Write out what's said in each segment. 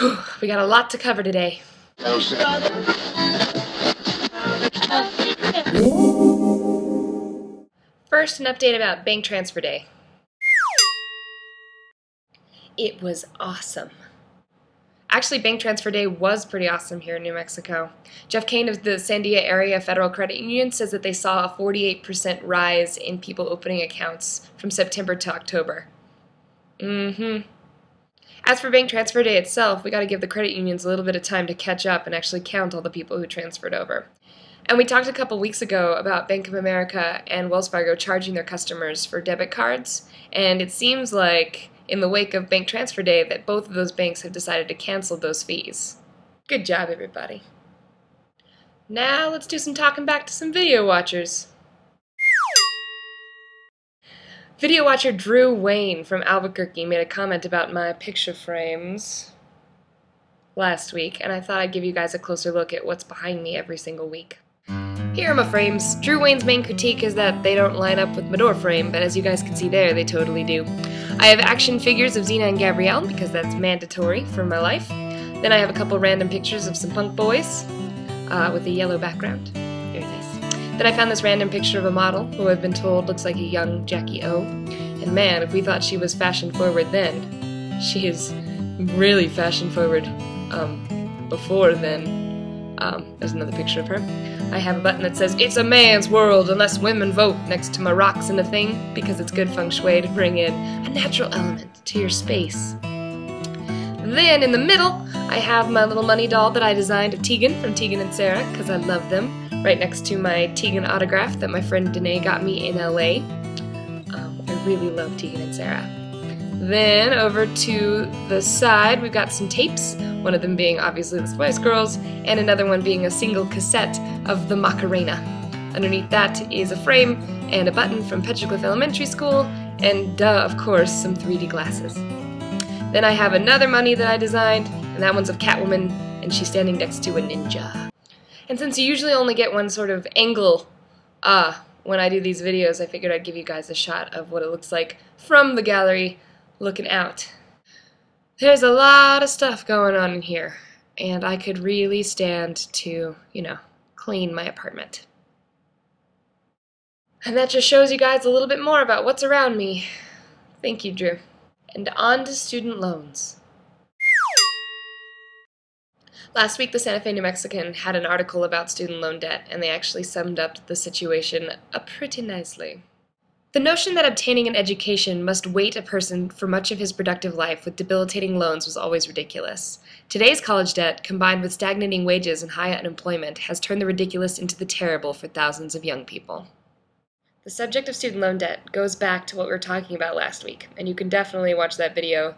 Whew, we got a lot to cover today. First, an update about Bank Transfer Day. It was awesome. Actually, Bank Transfer Day was pretty awesome here in New Mexico. Jeff Kane of the Sandia Area Federal Credit Union says that they saw a 48% rise in people opening accounts from September to October. As for Bank Transfer Day itself, we got to give the credit unions a little bit of time to catch up and actually count all the people who transferred over. And we talked a couple weeks ago about Bank of America and Wells Fargo charging their customers for debit cards, and it seems like in the wake of Bank Transfer Day that both of those banks have decided to cancel those fees. Good job, everybody. Now let's do some talking back to some video watchers. Video watcher Drew Wayne from Albuquerque made a comment about my picture frames last week, and I thought I'd give you guys a closer look at what's behind me every single week. Here are my frames. Drew Wayne's main critique is that they don't line up with my door frame, but as you guys can see there, they totally do. I have action figures of Xena and Gabrielle, because that's mandatory for my life. Then I have a couple random pictures of some punk boys with a yellow background. Very nice. Then I found this random picture of a model who I've been told looks like a young Jackie O. And man, if we thought she was fashion forward then, she is really fashion forward before then. There's another picture of her. I have a button that says, "It's a man's world unless women vote," next to my rocks and a thing, because it's good feng shui to bring in a natural element to your space. Then in the middle, I have my little money doll that I designed of Tegan from Tegan and Sarah, because I love them, right next to my Tegan autograph that my friend Danae got me in LA. I really love Tegan and Sarah. Then over to the side, we've got some tapes, one of them being obviously the Spice Girls, and another one being a single cassette of the Macarena. Underneath that is a frame and a button from Petroglyph Elementary School, and of course, some 3D glasses. Then I have another money that I designed, and that one's of Catwoman, and she's standing next to a ninja. And since you usually only get one sort of angle when I do these videos, I figured I'd give you guys a shot of what it looks like from the gallery looking out. There's a lot of stuff going on in here, and I could really stand to, clean my apartment. And that just shows you guys a little bit more about what's around me. Thank you, Drew. And on to student loans. Last week, the Santa Fe New Mexican had an article about student loan debt, and they actually summed up the situation pretty nicely. The notion that obtaining an education must weight a person for much of his productive life with debilitating loans was always ridiculous. Today's college debt, combined with stagnating wages and high unemployment, has turned the ridiculous into the terrible for thousands of young people. The subject of student loan debt goes back to what we were talking about last week, and you can definitely watch that video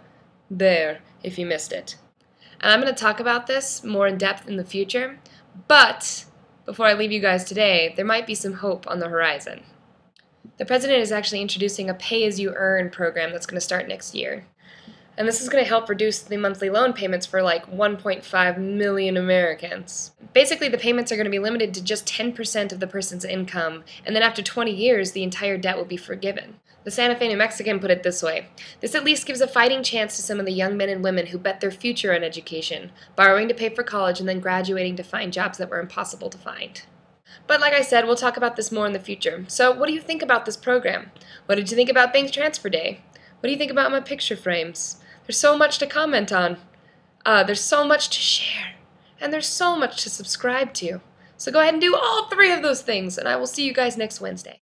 there if you missed it. And I'm going to talk about this more in depth in the future, but before I leave you guys today, there might be some hope on the horizon. The president is actually introducing a pay-as-you-earn program that's going to start next year. And this is going to help reduce the monthly loan payments for like 1.5 million Americans. Basically, the payments are going to be limited to just 10% of the person's income, and then after 20 years, the entire debt will be forgiven. The Santa Fe New Mexican put it this way: "This at least gives a fighting chance to some of the young men and women who bet their future on education, borrowing to pay for college and then graduating to find jobs that were impossible to find." But like I said, we'll talk about this more in the future. So what do you think about this program? What did you think about Bank Transfer Day? What do you think about my picture frames? There's so much to comment on. There's so much to share. And there's so much to subscribe to. So go ahead and do all 3 of those things, and I will see you guys next Wednesday.